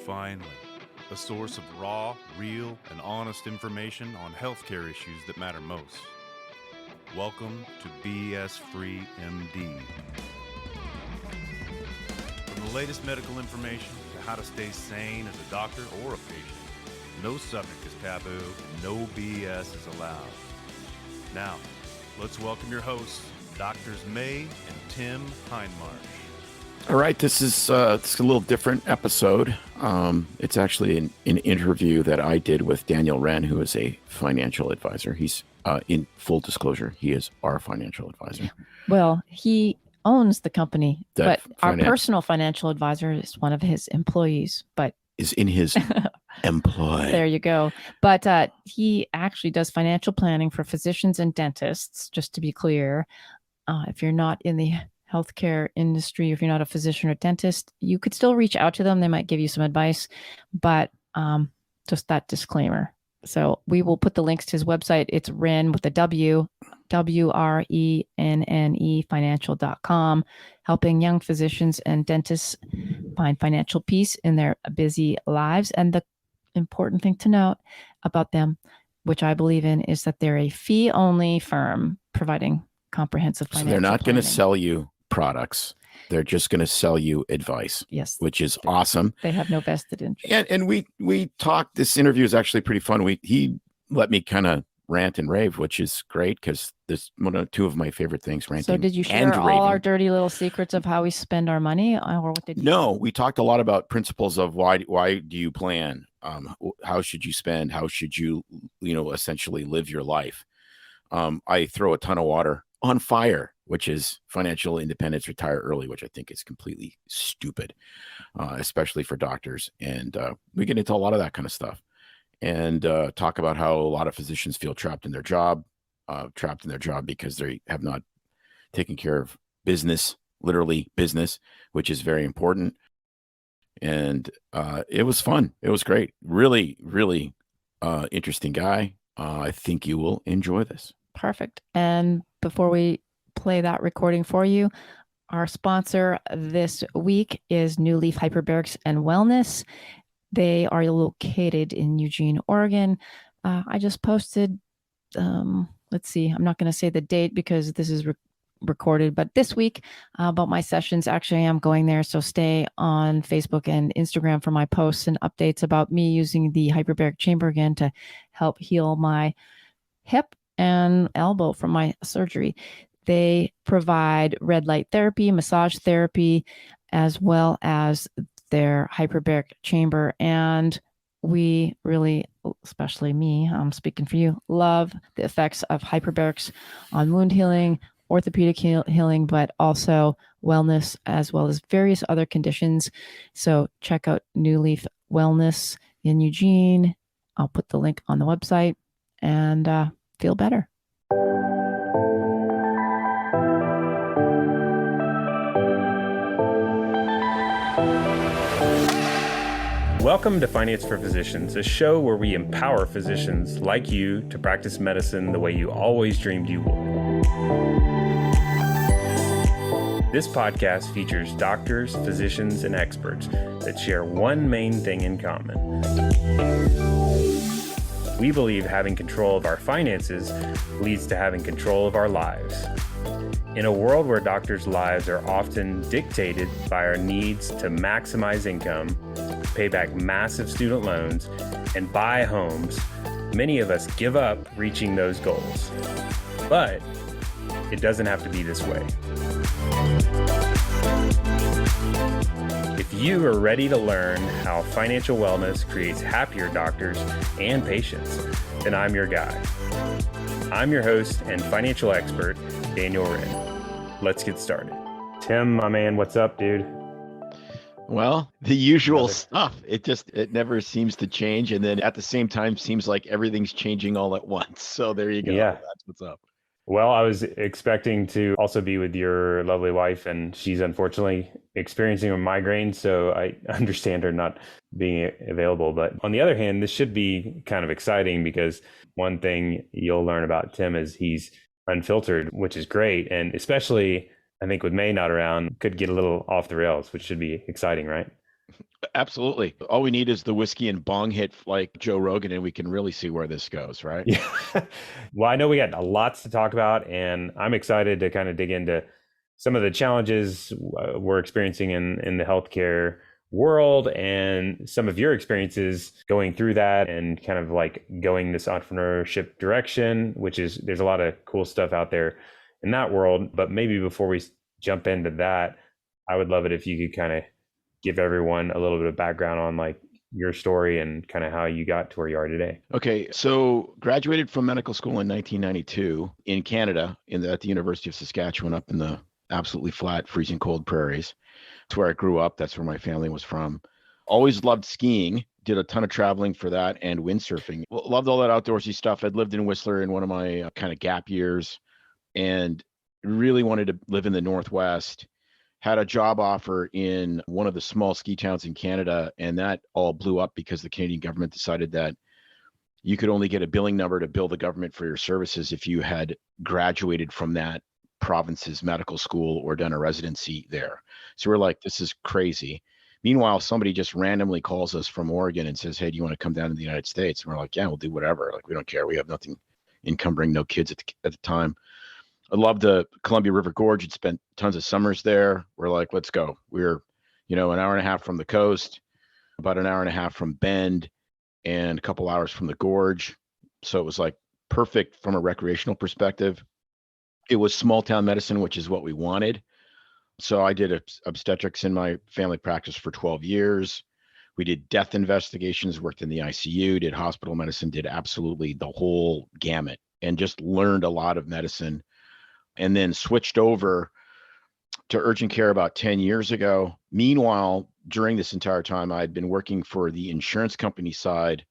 finally, a source of raw, real, and honest information on healthcare issues that matter most. Welcome to BS Free MD. From the latest medical information to how to stay sane as a doctor or a patient, no subject is taboo, no BS is allowed. Now, let's welcome your hosts, Doctors May and Tim Hindmarsh. All right, this is a little different episode. It's actually an interview that I did with Daniel Wrenne, who is a financial advisor. He's, in full disclosure, he is our financial advisor. Well, he owns the company, but our personal financial advisor is one of his employees, but is in his employ. There you go. But he actually does financial planning for physicians and dentists, just to be clear. If you're not in the healthcare industry, if you're not a physician or dentist, you could still reach out to them. They might give you some advice, but just that disclaimer. So we will put the links to his website. It's Wrenne with a W, WRENNE financial.com, helping young physicians and dentists find financial peace in their busy lives. And the important thing to note about them, which I believe in, is that they're a fee-only firm providing comprehensive financial So they're not going to planning. sell you products. They're just going to sell you advice. Yes. Which is awesome. They have no vested interest. And we talked, this interview is actually pretty fun. He let me kind of rant and rave, which is great because this two of my favorite things, ranting. So did you share all our dirty little secrets of how we spend our money, or what did you? No, we talked a lot about principles of why do you plan? How should you spend? How should you essentially live your life? I throw a ton of water on fire, which is financial independence, retire early, which I think is completely stupid, especially for doctors. And we get into a lot of that kind of stuff and talk about how a lot of physicians feel trapped in their job because they have not taken care of business, literally business, which is very important. And it was fun. It was great. Really, really interesting guy. I think you will enjoy this. Perfect. And before we play that recording for you, our sponsor this week is New Leaf Hyperbarics and Wellness. They are located in Eugene, Oregon. I just posted, let's see, I'm not going to say the date because this is recorded, but this week about my sessions. Actually, I'm going there. So stay on Facebook and Instagram for my posts and updates about me using the hyperbaric chamber again to help heal my hip and elbow from my surgery. They provide red light therapy, massage therapy, as well as their hyperbaric chamber. And we really, especially me, I'm speaking for you, love the effects of hyperbarics on wound healing, orthopedic healing, but also wellness, as well as various other conditions. So check out New Leaf Wellness in Eugene. I'll put the link on the website and feel better. Welcome to Finance for Physicians, a show where we empower physicians like you to practice medicine the way you always dreamed you would. This podcast features doctors, physicians, and experts that share one main thing in common. We believe having control of our finances leads to having control of our lives. In a world where doctors' lives are often dictated by our needs to maximize income, pay back massive student loans, and buy homes, many of us give up reaching those goals. But it doesn't have to be this way. If you are ready to learn how financial wellness creates happier doctors and patients, then I'm your guy. I'm your host and financial expert, Daniel Wrenne. Let's get started. Tim, my man, what's up, dude? Well, the usual stuff. It never seems to change. And then at the same time, seems like everything's changing all at once. So there you go. Yeah. That's what's up. Well, I was expecting to also be with your lovely wife, and she's unfortunately experiencing a migraine, so I understand her not being available. But on the other hand, this should be kind of exciting because one thing you'll learn about Tim is he's unfiltered, which is great. And especially, I think with May not around, could get a little off the rails, which should be exciting, right? Absolutely. All we need is the whiskey and bong hit like Joe Rogan, and we can really see where this goes, right? Yeah. Well, I know we got lots to talk about, and I'm excited to kind of dig into some of the challenges we're experiencing in the healthcare world and some of your experiences going through that and kind of like going this entrepreneurship direction, which is, there's a lot of cool stuff out there in that world. But maybe before we jump into that, I would love it if you could kind of give everyone a little bit of background on like your story and kind of how you got to where you are today. Okay, so graduated from medical school in 1992 in Canada, at the University of Saskatchewan, up in the absolutely flat, freezing cold prairies. It's where I grew up. That's where my family was from. Always loved skiing. Did a ton of traveling for that and windsurfing. Loved all that outdoorsy stuff. I'd lived in Whistler in one of my kind of gap years and really wanted to live in the Northwest. Had a job offer in one of the small ski towns in Canada, and that all blew up because the Canadian government decided that you could only get a billing number to bill the government for your services if you had graduated from that province's medical school or done a residency there. So we're like, this is crazy. Meanwhile, somebody just randomly calls us from Oregon and says, hey, do you want to come down to the United States? And we're like, yeah, we'll do whatever. Like, we don't care. We have nothing encumbering, no kids at the time. I loved the Columbia River Gorge. Had spent tons of summers there. We're like, let's go. We're, an hour and a half from the coast, about an hour and a half from Bend, and a couple hours from the gorge. So it was like perfect from a recreational perspective. It was small town medicine, which is what we wanted. So I did obstetrics in my family practice for 12 years. We did death investigations, worked in the ICU, did hospital medicine, did absolutely the whole gamut, and just learned a lot of medicine. And then switched over to urgent care about 10 years ago. Meanwhile, during this entire time, I'd been working for the insurance company side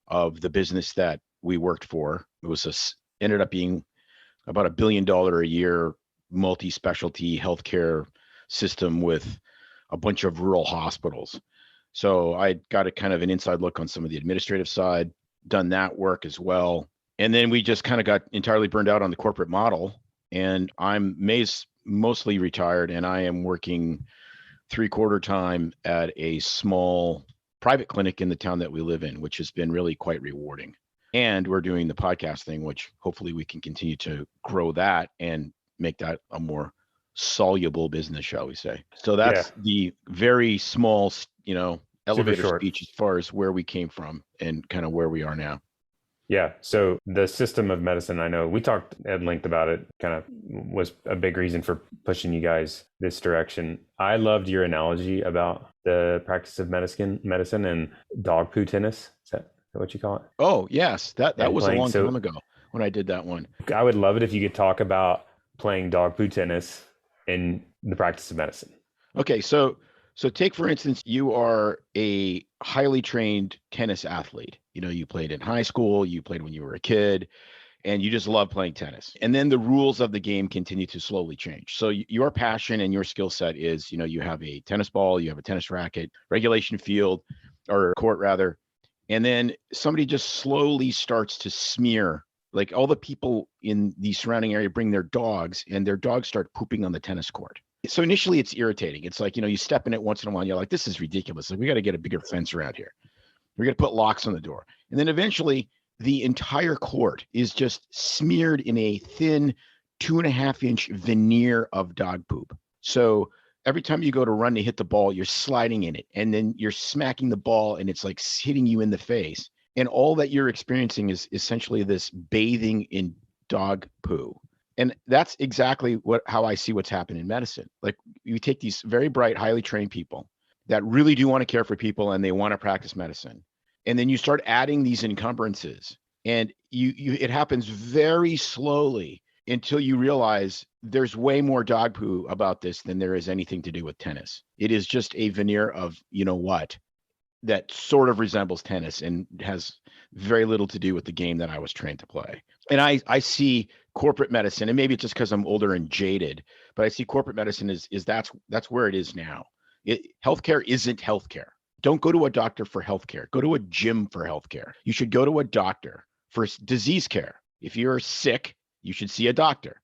of the business that we worked for. It ended up being about $1 billion a year multi-specialty healthcare system with a bunch of rural hospitals. So I got a kind of an inside look on some of the administrative side, done that work as well. And then we just kind of got entirely burned out on the corporate model. And I'm mostly retired, and I am working 3/4 time at a small private clinic in the town that we live in, which has been really quite rewarding. And we're doing the podcast thing, which hopefully we can continue to grow that and make that a more soluble business, shall we say. So that's the very small, elevator speech as far as where we came from and kind of where we are now. Yeah. So the system of medicine, I know we talked at length about it, kind of was a big reason for pushing you guys this direction. I loved your analogy about the practice of medicine and dog poo tennis. Is that what you call it? Oh, yes. That was a long time ago when I did that one. I would love it if you could talk about playing dog poo tennis in the practice of medicine. Okay. So take, for instance, you are a highly trained tennis athlete. You played in high school, you played when you were a kid, and you just love playing tennis. And then the rules of the game continue to slowly change. So your passion and your skill set is, you have a tennis ball, you have a tennis racket, regulation field or court rather. And then somebody just slowly starts to smear, like all the people in the surrounding area bring their dogs, and their dogs start pooping on the tennis court. So initially it's irritating. It's like, you step in it once in a while, you're like, this is ridiculous. Like, we got to get a bigger fence around here. We're going to put locks on the door. And then eventually the entire court is just smeared in a thin 2.5-inch veneer of dog poop. So every time you go to run to hit the ball, you're sliding in it, and then you're smacking the ball and it's like hitting you in the face. And all that you're experiencing is essentially this bathing in dog poo. And that's exactly how I see what's happening in medicine. Like, you take these very bright, highly trained people that really do want to care for people and they want to practice medicine. And then you start adding these encumbrances, and it happens very slowly until you realize there's way more dog poo about this than there is anything to do with tennis. It is just a veneer of, that sort of resembles tennis and has very little to do with the game that I was trained to play. And I see corporate medicine, and maybe it's just because I'm older and jaded, but I see corporate medicine is that's where it is now. Healthcare isn't healthcare. Don't go to a doctor for healthcare. Go to a gym for healthcare. You should go to a doctor for disease care. If you're sick, you should see a doctor.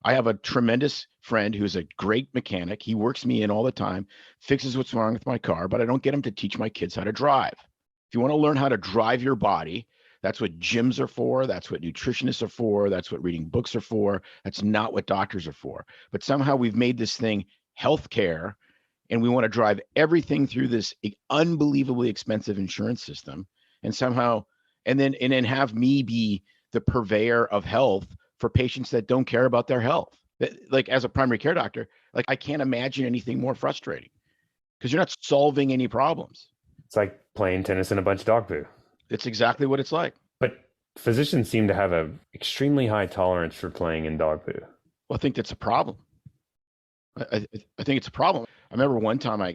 I have a tremendous friend who's a great mechanic. He works me in all the time, fixes what's wrong with my car, but I don't get him to teach my kids how to drive. If you want to learn how to drive your body, that's what gyms are for. That's what nutritionists are for. That's what reading books are for. That's not what doctors are for. But somehow we've made this thing healthcare, and we want to drive everything through this unbelievably expensive insurance system, and somehow, and then have me be the purveyor of health for patients that don't care about their health. Like, as a primary care doctor, like, I can't imagine anything more frustrating, because you're not solving any problems. It's like playing tennis in a bunch of dog poo. It's exactly what it's like. But physicians seem to have an extremely high tolerance for playing in dog poo. Well, I think that's a problem. I think it's a problem. I remember one time I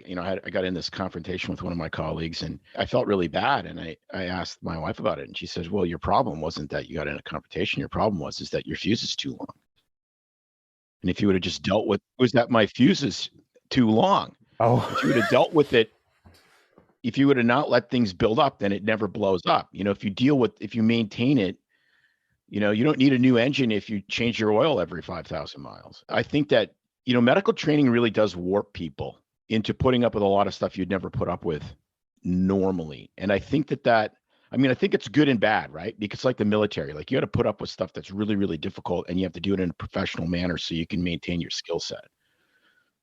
got in this confrontation with one of my colleagues, and I felt really bad. And I asked my wife about it, and she says, well, your problem wasn't that you got in a confrontation. Your problem is that your fuse is too long. And if you would have just dealt with, was that my fuse is too long. Oh, if you would have dealt with it, if you would have not let things build up, then it never blows up. If you maintain it, you don't need a new engine if you change your oil every 5,000 miles. I think that, medical training really does warp people into putting up with a lot of stuff you'd never put up with normally. And I think I think it's good and bad, right? Because like the military, like, you got to put up with stuff that's really, really difficult, and you have to do it in a professional manner so you can maintain your skill set.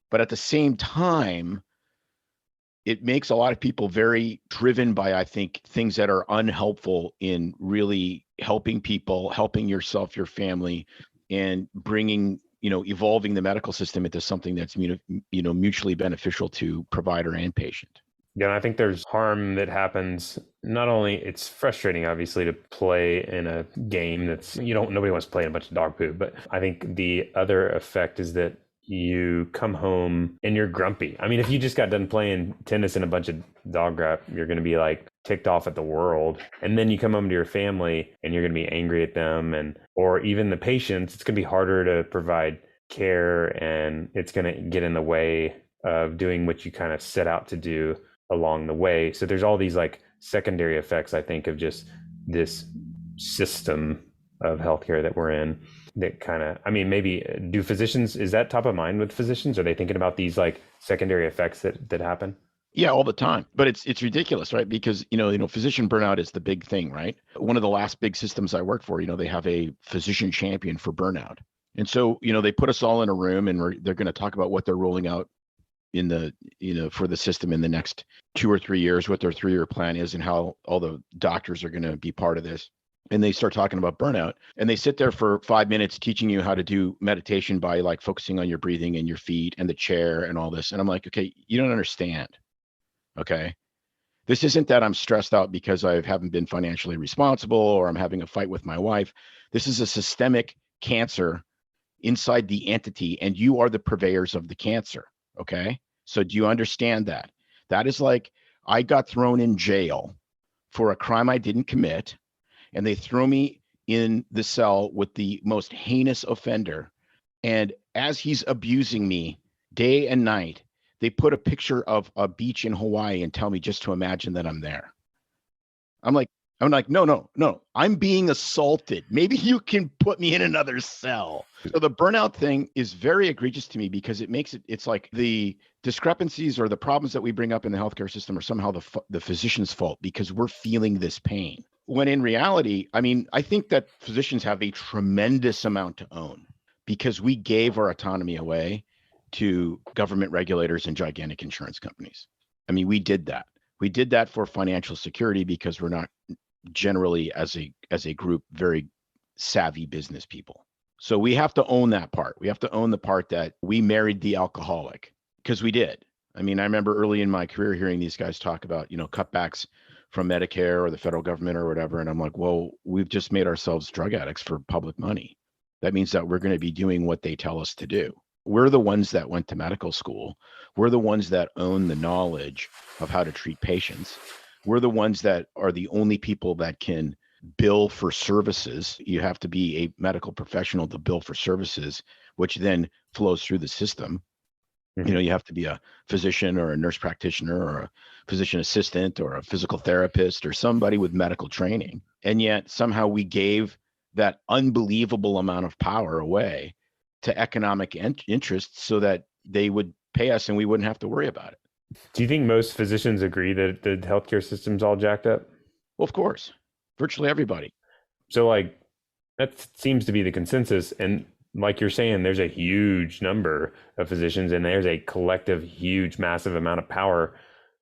But at the same time, it makes a lot of people very driven by, I think, things that are unhelpful in really helping people, helping yourself, your family, and bringing, evolving the medical system into something that's, mutually beneficial to provider and patient. Yeah, and I think there's harm that happens. Not only, it's frustrating, obviously, to play in a game that's, nobody wants to play in a bunch of dog poo, but I think the other effect is that you come home and you're grumpy. I mean, if you just got done playing tennis in a bunch of dog crap, you're going to be like ticked off at the world. And then you come home to your family and you're going to be angry at them, or even the patients. It's going to be harder to provide care, and it's going to get in the way of doing what you kind of set out to do along the way. So there's all these like secondary effects, I think, of just this system of healthcare that we're in. That kind of, maybe do physicians, is that top of mind with physicians? Are they thinking about these like secondary effects that happen? Yeah, all the time. But it's ridiculous, right? Because, physician burnout is the big thing, right? One of the last big systems I worked for, they have a physician champion for burnout. And so, they put us all in a room, and they're going to talk about what they're rolling out in the, for the system in the next 2 or 3 years, what their 3-year plan is, and how all the doctors are going to be part of this. And they start talking about burnout, and they sit there for 5 minutes teaching you how to do meditation by like focusing on your breathing and your feet and the chair and all this. And I'm like, okay, you don't understand. Okay. This isn't that I'm stressed out because I haven't been financially responsible, or I'm having a fight with my wife. This is a systemic cancer inside the entity, and you are the purveyors of the cancer. Okay. So do you understand that? That is like, I got thrown in jail for a crime I didn't commit, and they throw me in the cell with the most heinous offender. And as he's abusing me day and night, they put a picture of a beach in Hawaii and tell me just to imagine that I'm there. I'm like, no, I'm being assaulted. Maybe you can put me in another cell. So the burnout thing is very egregious to me, because it's like the discrepancies or the problems that we bring up in the healthcare system are somehow the physician's fault, because we're feeling this pain. When in reality, I think that physicians have a tremendous amount to own, because we gave our autonomy away to government regulators and gigantic insurance companies. We did that. We did that for financial security, because we're not generally, as a group, very savvy business people. So we have to own that part. We have to own the part that we married the alcoholic, because we did. I remember early in my career hearing these guys talk about, cutbacks from Medicare or the federal government or whatever. And I'm like, well, we've just made ourselves drug addicts for public money. That means that we're going to be doing what they tell us to do. We're the ones that went to medical school. We're the ones that own the knowledge of how to treat patients. We're the ones that are the only people that can bill for services. You have to be a medical professional to bill for services, which then flows through the system. You have to be a physician or a nurse practitioner or a physician assistant or a physical therapist or somebody with medical training. And yet somehow we gave that unbelievable amount of power away to economic interests so that they would pay us and we wouldn't have to worry about it. Do you think most physicians agree that the healthcare system's all jacked up? Well, of course, virtually everybody. So like that seems to be the consensus. And like you're saying, there's a huge number of physicians and there's a collective, huge, massive amount of power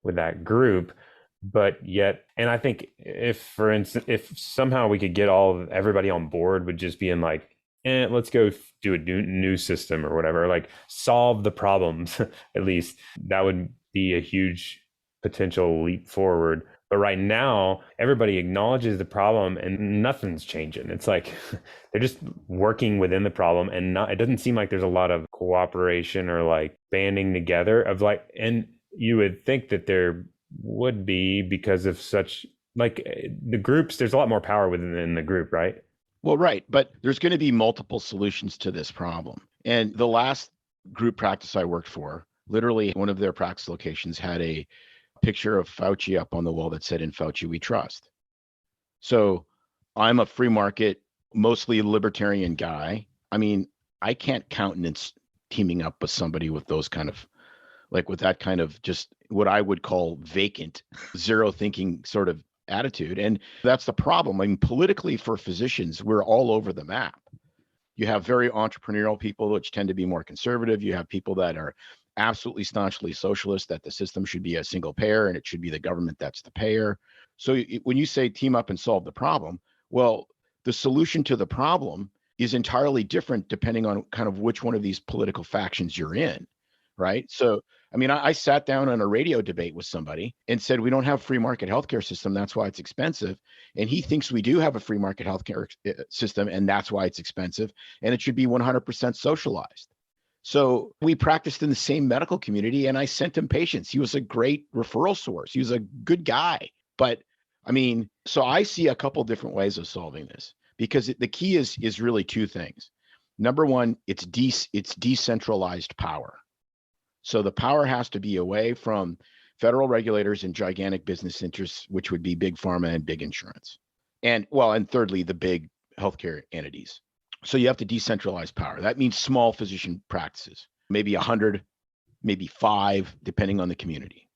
with that group. But yet, and I think if, for instance, if somehow we could get everybody on board with just being like, let's go do a new system or whatever, like solve the problems, at least that would be a huge potential leap forward. But right now, everybody acknowledges the problem and nothing's changing. It's like they're just working within the problem, and it doesn't seem like there's a lot of cooperation or like banding together of like, and you would think that there would be because of such like the groups, there's a lot more power within the group, right? Well, right. But there's going to be multiple solutions to this problem. And the last group practice I worked for, literally one of their practice locations had a picture of Fauci up on the wall that said, "In Fauci we trust." So I'm a free market, mostly libertarian guy. I mean, I can't countenance teaming up with somebody with those kind of, like with that kind of just what I would call vacant, zero thinking sort of attitude. And that's the problem. I mean, politically for physicians, we're all over the map. You have very entrepreneurial people, which tend to be more conservative. You have people that are absolutely staunchly socialist, that the system should be a single payer and it should be the government that's the payer. So when you say team up and solve the problem, well, the solution to the problem is entirely different depending on kind of which one of these political factions you're in, right? So, I mean, I sat down on a radio debate with somebody and said, we don't have a free market healthcare system. That's why it's expensive. And he thinks we do have a free market healthcare system, and that's why it's expensive. And it should be 100% socialized. So we practiced in the same medical community, and I sent him patients. He was a great referral source. He was a good guy. But I mean, so I see a couple different ways of solving this, because the key is really two things. Number one, it's decentralized power. So the power has to be away from federal regulators and gigantic business interests, which would be big pharma and big insurance. And thirdly, the big healthcare entities. So you have to decentralize power. That means small physician practices, maybe 100, maybe 5, depending on the community.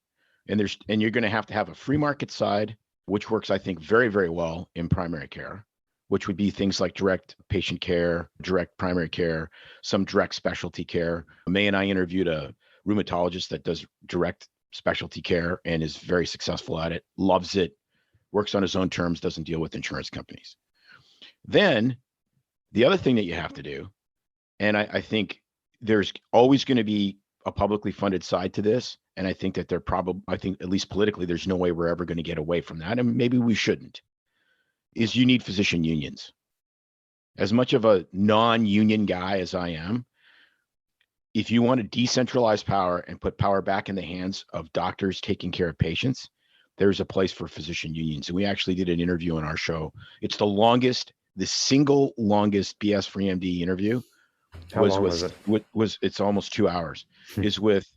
And you're going to have a free market side, which works, I think, very, very well in primary care, which would be things like direct patient care, direct primary care, some direct specialty care. May and I interviewed a rheumatologist that does direct specialty care and is very successful at it, loves it, works on his own terms, doesn't deal with insurance companies. Then the other thing that you have to do, and I think there's always going to be a publicly funded side to this, and I think that I think at least politically, there's no way we're ever going to get away from that, and maybe we shouldn't, is you need physician unions. As much of a non-union guy as I am, if you want to decentralize power and put power back in the hands of doctors taking care of patients, there's a place for physician unions. And we actually did an interview on our show. It's the single longest BS Free MD interview. How long was it? It's almost 2 hours. Is with,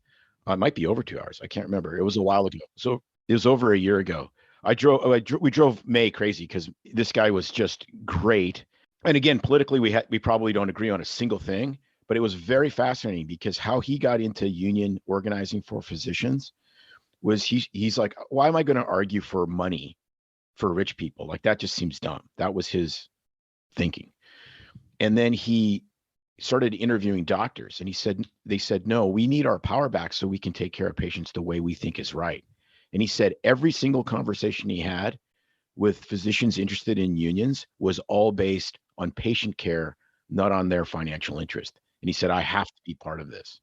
it might be over 2 hours. I can't remember. It was a while ago. So it was over a year ago. We drove May crazy because this guy was just great. And again, politically, we probably don't agree on a single thing, but it was very fascinating because how he got into union organizing for physicians was he's like, why am I going to argue for money for rich people? Like, that just seems dumb. That was his thinking. And then he started interviewing doctors, and they said, no, we need our power back so we can take care of patients the way we think is right. And he said every single conversation he had with physicians interested in unions was all based on patient care, not on their financial interest. And he said, I have to be part of this.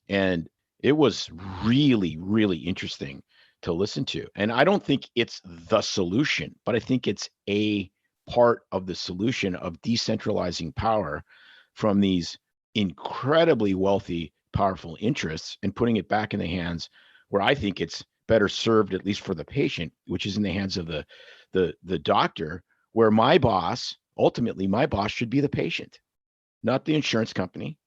And it was really, really interesting to listen to. And I don't think it's the solution, but I think it's a part of the solution of decentralizing power from these incredibly wealthy, powerful interests and putting it back in the hands where I think it's better served, at least for the patient, which is in the hands of the doctor, where ultimately my boss should be the patient, not the insurance company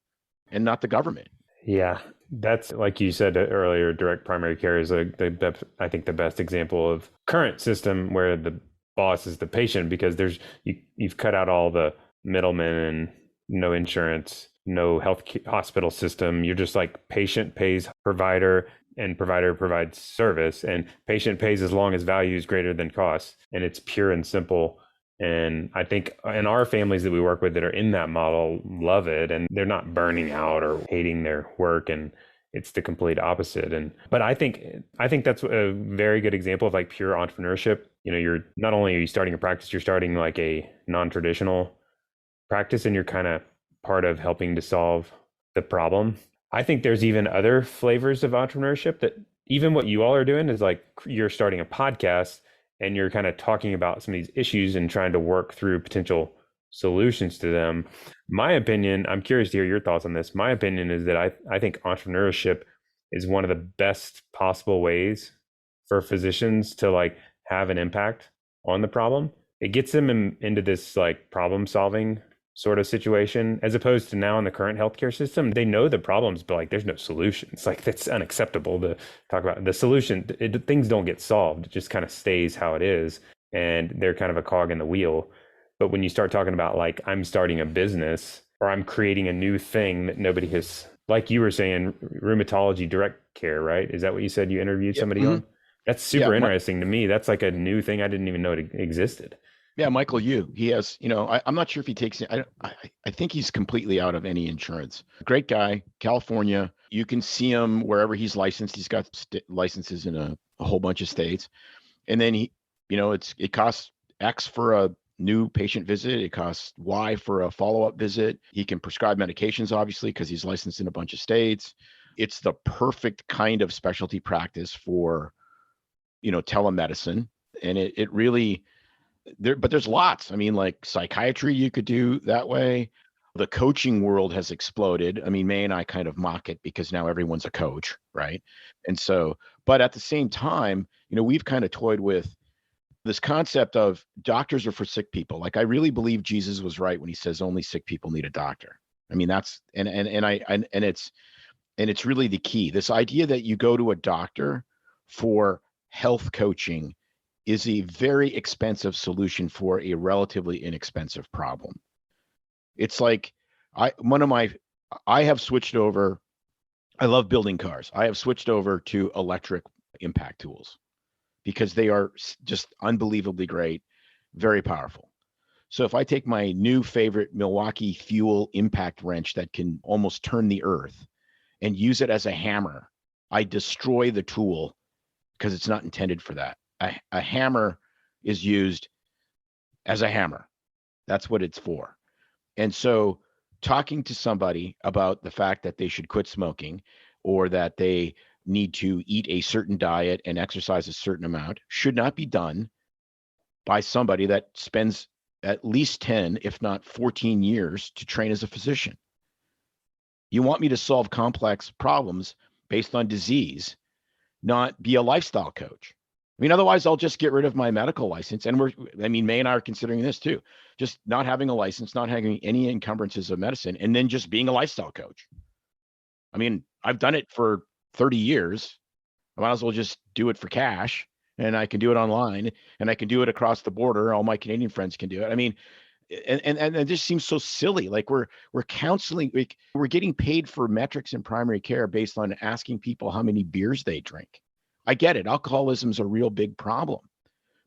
and not the government. Yeah, that's, like you said earlier, direct primary care is I think the best example of current system where the boss is the patient, because you've cut out all the middlemen and no insurance. no hospital system. You're just like patient pays provider and provider provides service, and patient pays as long as value is greater than cost. And it's pure and simple. And I think in our families that we work with that are in that model love it, and they're not burning out or hating their work. And it's the complete opposite. But I think that's a very good example of like pure entrepreneurship. You're not only are you starting a practice, you're starting like a non-traditional practice, and you're kind of part of helping to solve the problem. I think there's even other flavors of entrepreneurship that even what you all are doing is like you're starting a podcast and you're kind of talking about some of these issues and trying to work through potential solutions to them. My opinion, I'm curious to hear your thoughts on this. My opinion is that I think entrepreneurship is one of the best possible ways for physicians to like have an impact on the problem. It gets them into this like problem solving sort of situation, as opposed to now in the current healthcare system, they know the problems, but like there's no solutions. Like that's unacceptable to talk about the solution. Things don't get solved. It just kind of stays how it is. And they're kind of a cog in the wheel. But when you start talking about like, I'm starting a business or I'm creating a new thing that nobody has, like you were saying, rheumatology direct care, right? Is that what you said you interviewed somebody on? That's super interesting to me. That's like a new thing. I didn't even know it existed. Yeah, Michael Yu. He has, I'm not sure if he takes it. I think he's completely out of any insurance. Great guy, California. You can see him wherever he's licensed. He's got licenses in a whole bunch of states. And then it costs X for a new patient visit. It costs Y for a follow-up visit. He can prescribe medications, obviously, because he's licensed in a bunch of states. It's the perfect kind of specialty practice for, telemedicine. And it really... But there's lots. I mean, like psychiatry, you could do that way. The coaching world has exploded. I mean, May and I kind of mock it because now everyone's a coach, right? And so, but at the same time, we've kind of toyed with this concept of doctors are for sick people. Like I really believe Jesus was right when he says only sick people need a doctor. I mean, that's and it's really the key. This idea that you go to a doctor for health coaching is a very expensive solution for a relatively inexpensive problem. It's like I have switched over. I love building cars. I have switched over to electric impact tools because they are just unbelievably great, very powerful. So if I take my new favorite Milwaukee fuel impact wrench that can almost turn the earth and use it as a hammer, I destroy the tool because it's not intended for that. A hammer is used as a hammer. That's what it's for. And so talking to somebody about the fact that they should quit smoking or that they need to eat a certain diet and exercise a certain amount should not be done by somebody that spends at least 10, if not 14 years to train as a physician. You want me to solve complex problems based on disease, not be a lifestyle coach. I mean, otherwise I'll just get rid of my medical license. And May and I are considering this too, just not having a license, not having any encumbrances of medicine, and then just being a lifestyle coach. I mean, I've done it for 30 years. I might as well just do it for cash, and I can do it online and I can do it across the border. All my Canadian friends can do it. I mean, and it just seems so silly. Like we're counseling, we're getting paid for metrics in primary care based on asking people how many beers they drink. I get it. Alcoholism is a real big problem,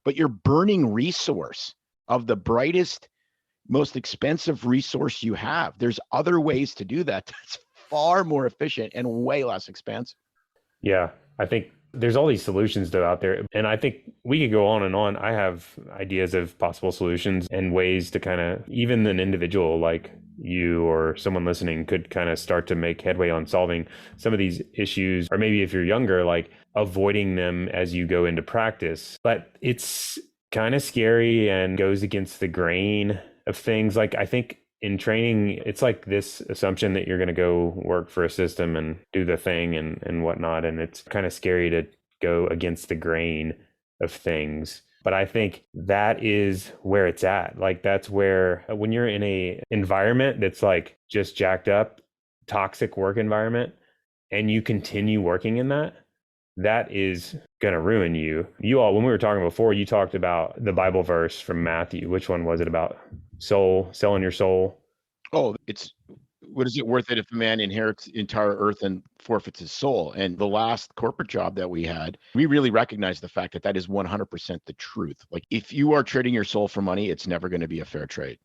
but you're burning resource of the brightest, most expensive resource you have. There's other ways to do that. That's far more efficient and way less expensive. Yeah, I think there's all these solutions though out there. And I think we could go on and on. I have ideas of possible solutions and ways to kind of, even an individual like you or someone listening could kind of start to make headway on solving some of these issues, or maybe if you're younger, like avoiding them as you go into practice. But it's kind of scary and goes against the grain of things. Like I think in training, it's like this assumption that you're going to go work for a system and do the thing and whatnot. And it's kind of scary to go against the grain of things. But I think that is where it's at. Like that's where when you're in a environment that's like just jacked up, toxic work environment, and you continue working in that, that is going to ruin you. You all, when we were talking before, you talked about the Bible verse from Matthew. Which one was it about? Selling your soul? Oh, it's what is it worth it if a man inherits the entire earth and forfeits his soul? And the last corporate job that we had, we really recognized the fact that that is 100% the truth. Like if you are trading your soul for money, it's never going to be a fair trade.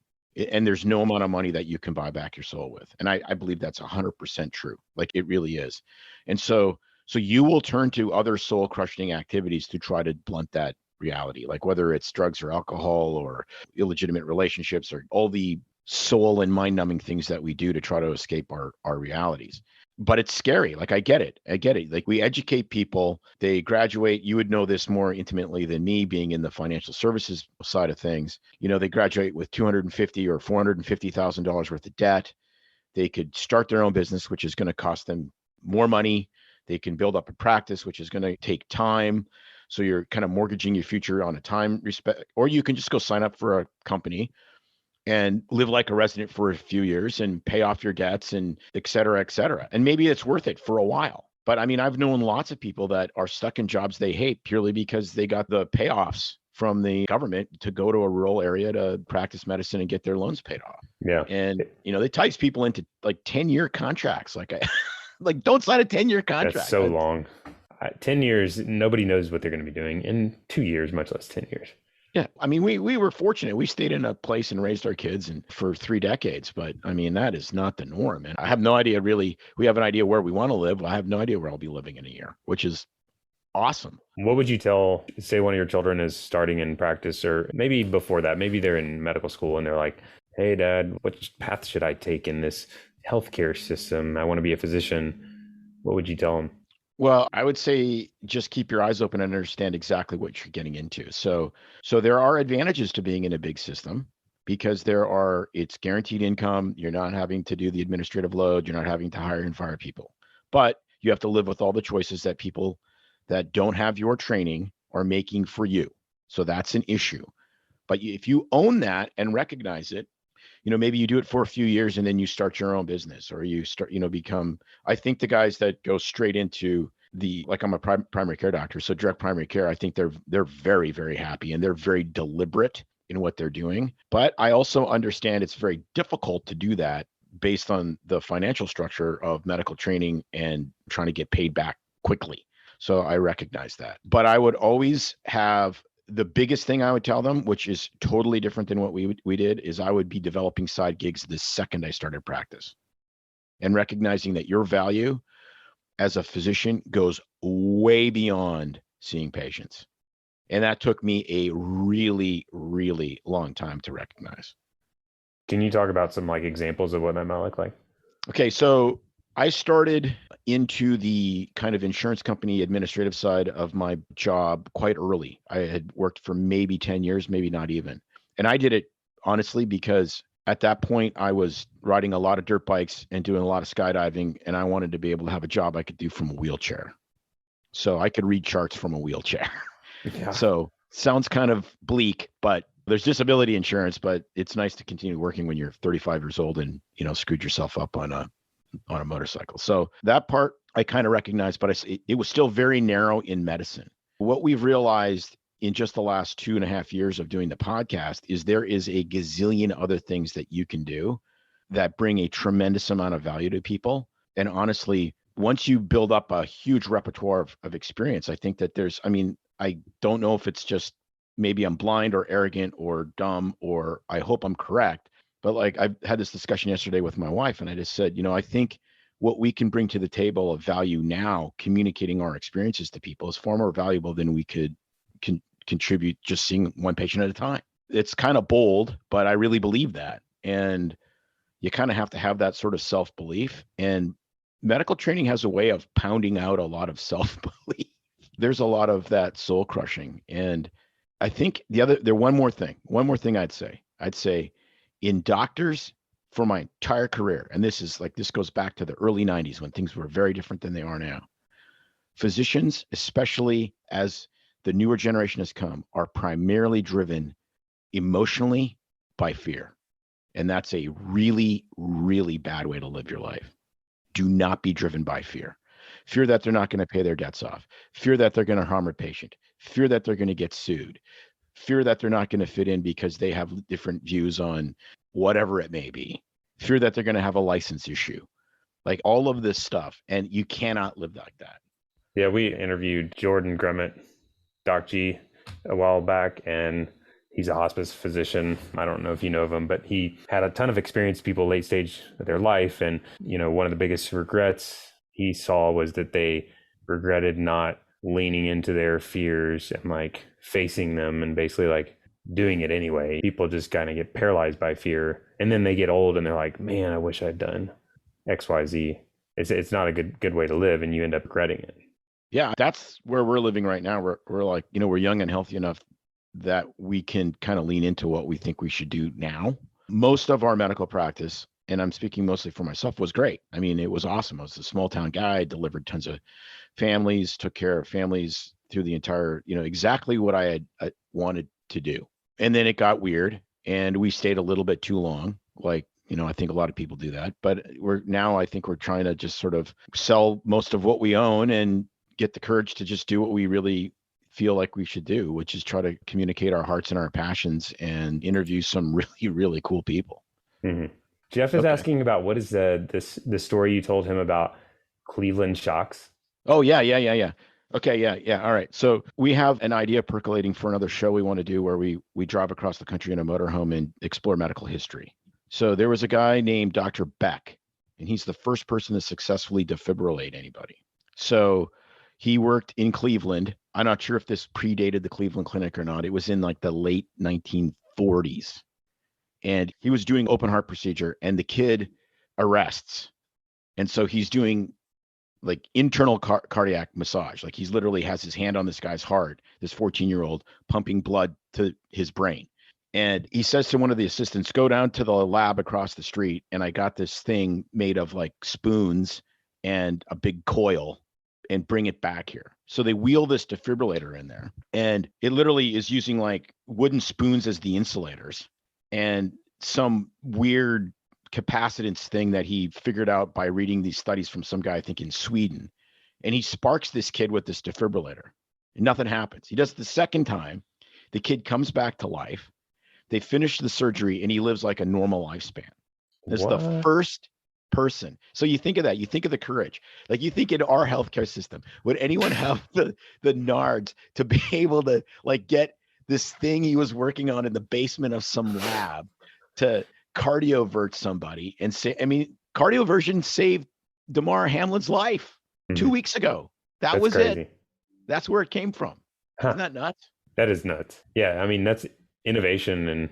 And there's no amount of money that you can buy back your soul with. And I believe that's 100% true. Like it really is. And so you will turn to other soul crushing activities to try to blunt that reality, like whether it's drugs or alcohol or illegitimate relationships or all the soul and mind numbing things that we do to try to escape our realities. But it's scary. Like I get it. Like we educate people, they graduate. You would know this more intimately than me being in the financial services side of things. You know, they graduate with $250,000 or $450,000 worth of debt. They could start their own business, which is going to cost them more money. They can build up a practice, which is going to take time. So you're kind of mortgaging your future on a time respect, or you can just go sign up for a company and live like a resident for a few years and pay off your debts and et cetera, et cetera. And maybe it's worth it for a while. But I mean, I've known lots of people that are stuck in jobs they hate purely because they got the payoffs from the government to go to a rural area to practice medicine and get their loans paid off. Yeah. And, you know, they entice people into like 10-year contracts. Like, like don't sign a 10-year contract. That's so long. 10 years, nobody knows what they're going to be doing in 2 years, much less 10 years. Yeah. I mean, we were fortunate. We stayed in a place and raised our kids and for 3 decades. But I mean, that is not the norm. And I have no idea really. We have an idea where we want to live. I have no idea where I'll be living in a year, which is awesome. What would you tell, say one of your children is starting in practice, or maybe before that, maybe they're in medical school and they're like, hey, Dad, what path should I take in this healthcare system? I want to be a physician. What would you tell them? Well, I would say just keep your eyes open and understand exactly what you're getting into. So there are advantages to being in a big system because it's guaranteed income. You're not having to do the administrative load. You're not having to hire and fire people, but you have to live with all the choices that people that don't have your training are making for you. So that's an issue. But if you own that and recognize it, you know, maybe you do it for a few years and then you start your own business, or you start, you know, I think the guys that go straight into like I'm a primary care doctor, so direct primary care, I think they're very, very happy and they're very deliberate in what they're doing. But I also understand it's very difficult to do that based on the financial structure of medical training and trying to get paid back quickly. So I recognize that. But I would always have the biggest thing I would tell them, which is totally different than what we did, is I would be developing side gigs the second I started practice and recognizing that your value as a physician goes way beyond seeing patients. And that took me a really, really long time to recognize. Can you talk about some like examples of what that might look like? Okay, so I started into the kind of insurance company administrative side of my job quite early. I had worked for maybe 10 years, maybe not even. And I did it honestly because at that point I was riding a lot of dirt bikes and doing a lot of skydiving, and I wanted to be able to have a job I could do from a wheelchair. So I could read charts from a wheelchair. Yeah. So sounds kind of bleak, but there's disability insurance, but it's nice to continue working when you're 35 years old and, you know, screwed yourself up on a motorcycle. So that part I kind of recognized, but it was still very narrow in medicine. What we've realized in just the last 2.5 years of doing the podcast is there is a gazillion other things that you can do that bring a tremendous amount of value to people. And honestly, once you build up a huge repertoire of experience, I think that I don't know if it's just maybe I'm blind or arrogant or dumb, or I hope I'm correct. But like I had this discussion yesterday with my wife, and I just said, you know, I think what we can bring to the table of value now, communicating our experiences to people, is far more valuable than we could contribute just seeing one patient at a time. It's kind of bold, but I really believe that. And you kind of have to have that sort of self-belief. And medical training has a way of pounding out a lot of self-belief. There's a lot of that soul crushing. And I think one more thing I'd say in doctors for my entire career, and this goes back to the early 90s when things were very different than they are now. Physicians, especially as the newer generation has come, are primarily driven emotionally by fear. And that's a really, really bad way to live your life. Do not be driven by fear. Fear that they're not going to pay their debts off. Fear that they're going to harm a patient. Fear that they're going to get sued. Fear that they're not going to fit in because they have different views on whatever it may be. fear that they're going to have a license issue, like all of this stuff. And you cannot live like that. Yeah, we interviewed Jordan Grummett, Doc G, a while back, and he's a hospice physician. I don't know if you know of him, but he had a ton of experienced people late stage of their life. And, one of the biggest regrets he saw was that they regretted not leaning into their fears and like facing them and basically like doing it anyway. People just kind of get paralyzed by fear. And then they get old and they're like, man, I wish I'd done XYZ. It's not a good way to live, and you end up regretting it. Yeah, that's where we're living right now. We're like, we're young and healthy enough that we can kind of lean into what we think we should do now. Most of our medical practice, and I'm speaking mostly for myself, was great. I mean, it was awesome. I was a small town guy, delivered tons of families, took care of families through the entire, exactly what I had wanted to do. And then it got weird, and we stayed a little bit too long. Like, I think a lot of people do that, but I think we're trying to just sort of sell most of what we own and get the courage to just do what we really feel like we should do, which is try to communicate our hearts and our passions and interview some really, really cool people. Mm-hmm. Jeff is asking about what is the story you told him about Cleveland shocks? Oh, yeah. Okay, yeah. All right. So we have an idea percolating for another show we want to do where we drive across the country in a motorhome and explore medical history. So there was a guy named Dr. Beck, and he's the first person to successfully defibrillate anybody. So he worked in Cleveland. I'm not sure if this predated the Cleveland Clinic or not. It was in like the late 1940s. And he was doing open heart procedure, and the kid arrests. And so he's doing like internal cardiac massage. Like he's literally has his hand on this guy's heart, this 14-year-old, pumping blood to his brain. And he says to one of the assistants, go down to the lab across the street, and I got this thing made of like spoons and a big coil, and bring it back here. So they wheel this defibrillator in there, and it literally is using like wooden spoons as the insulators and some weird capacitance thing that he figured out by reading these studies from some guy, I think in Sweden. And he sparks this kid with this defibrillator, and nothing happens. He does it the second time. The kid comes back to life. They finish the surgery, and he lives like a normal lifespan. This is the first person. So you think of that, you think of the courage. Like you think in our healthcare system, would anyone have the nards to be able to like get this thing he was working on in the basement of some lab to cardiovert somebody and say, I mean, cardioversion saved Damar Hamlin's life 2 weeks ago. That's was crazy. It. That's where it came from. Isn't that nuts? That is nuts. Yeah. I mean, that's innovation, and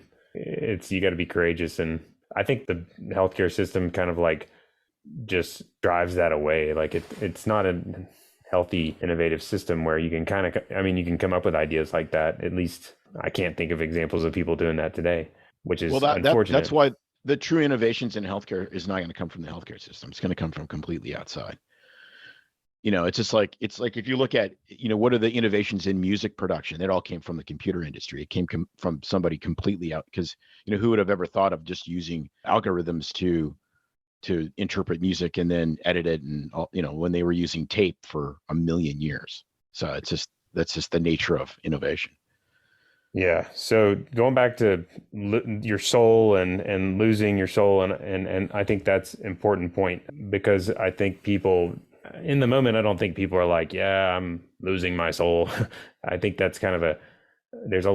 you got to be courageous. And I think the healthcare system kind of like just drives that away. Like it's not a healthy, innovative system where you can you can come up with ideas like that. At least I can't think of examples of people doing that today, which is unfortunate. That's why the true innovations in healthcare is not going to come from the healthcare system. It's going to come from completely outside. It's just like, if you look at, what are the innovations in music production? It all came from the computer industry. It came from somebody completely out, because, who would have ever thought of just using algorithms to interpret music and then edit it, and when they were using tape for a million years. So that's just the nature of innovation. Yeah. So going back to your soul and losing your soul, and I think that's an important point, because I think people in the moment, I don't think people are like, yeah, I'm losing my soul. I think that's kind of there's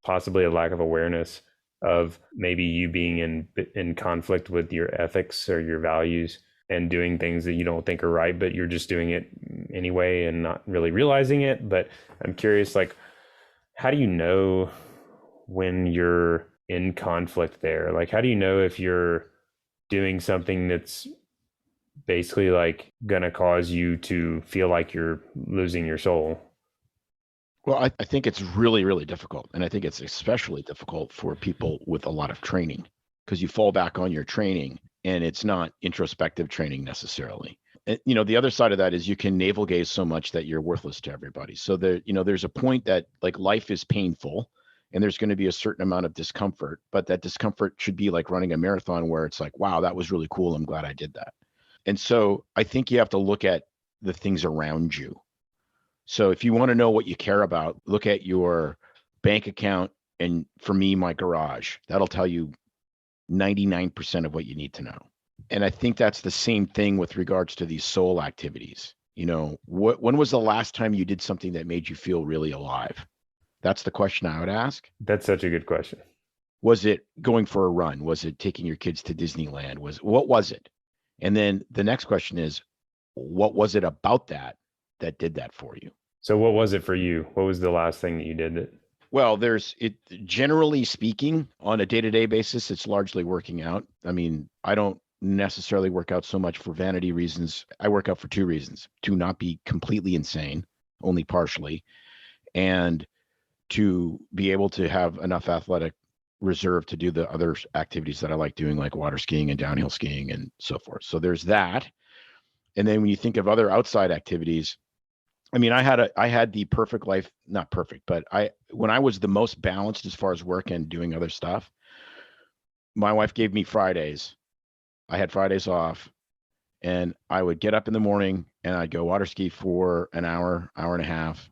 possibly a lack of awareness of maybe you being in conflict with your ethics or your values and doing things that you don't think are right, but you're just doing it anyway and not really realizing it. But I'm curious, like, how do you know when you're in conflict there? Like, how do you know if you're doing something that's basically like going to cause you to feel like you're losing your soul? Well, I think it's really, really difficult. And I think it's especially difficult for people with a lot of training, because you fall back on your training and it's not introspective training necessarily. And, the other side of that is you can navel gaze so much that you're worthless to everybody. So there's a point that like life is painful and there's going to be a certain amount of discomfort, but that discomfort should be like running a marathon where it's like, wow, that was really cool. I'm glad I did that. And so I think you have to look at the things around you. So if you want to know what you care about, look at your bank account, and for me, my garage. That'll tell you 99% of what you need to know. And I think that's the same thing with regards to these soul activities. When was the last time you did something that made you feel really alive? That's the question I would ask. That's such a good question. Was it going for a run? Was it taking your kids to Disneyland? What was it? And then the next question is, what was it about that did that for you? So what was it for you? What was the last thing that you did? Well, generally speaking, on a day-to-day basis, it's largely working out. I mean, I don't necessarily work out so much for vanity reasons. I work out for two reasons: to not be completely insane, only partially, and to be able to have enough athletic reserve to do the other activities that I like doing, like water skiing and downhill skiing and so forth. So there's that. And then when you think of other outside activities, I mean, I had the perfect life, not perfect, but when I was the most balanced as far as work and doing other stuff, my wife gave me Fridays. I had Fridays off, and I would get up in the morning and I'd go water ski for an hour, hour and a half.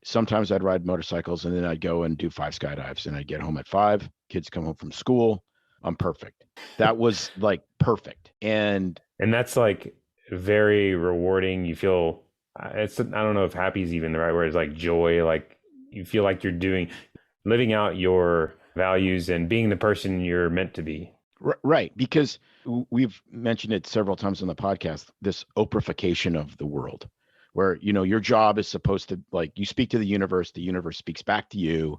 Sometimes I'd ride motorcycles, and then I'd go and do 5 skydives, and I'd get home at 5. Kids come home from school. I'm perfect. That was like perfect. And that's like very rewarding. You feel I don't know if happy is even the right word. It's like joy. Like you feel like you're living out your values and being the person you're meant to be. Right. Because we've mentioned it several times on the podcast, this Oprahification of the world, where, your job is supposed to, like, you speak to the universe speaks back to you,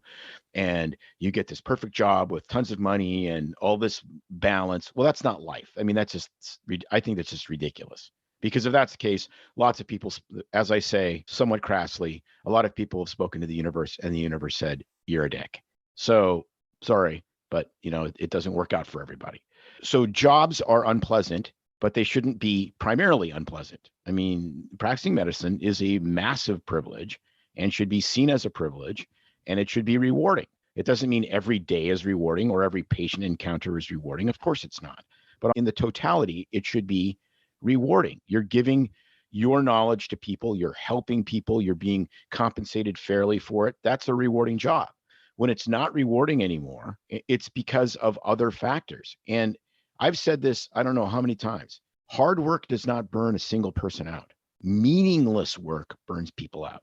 and you get this perfect job with tons of money and all this balance. Well, that's not life. I mean, I think that's just ridiculous. Because if that's the case, lots of people, as I say, somewhat crassly, a lot of people have spoken to the universe, and the universe said, you're a dick. So sorry, but it doesn't work out for everybody. So jobs are unpleasant, but they shouldn't be primarily unpleasant. I mean, practicing medicine is a massive privilege and should be seen as a privilege, and it should be rewarding. It doesn't mean every day is rewarding or every patient encounter is rewarding. Of course it's not. But in the totality, it should be rewarding. You're giving your knowledge to people, you're helping people, you're being compensated fairly for it. That's a rewarding job. When it's not rewarding anymore, it's because of other factors. And I've said this, I don't know how many times. Hard work does not burn a single person out. Meaningless work burns people out.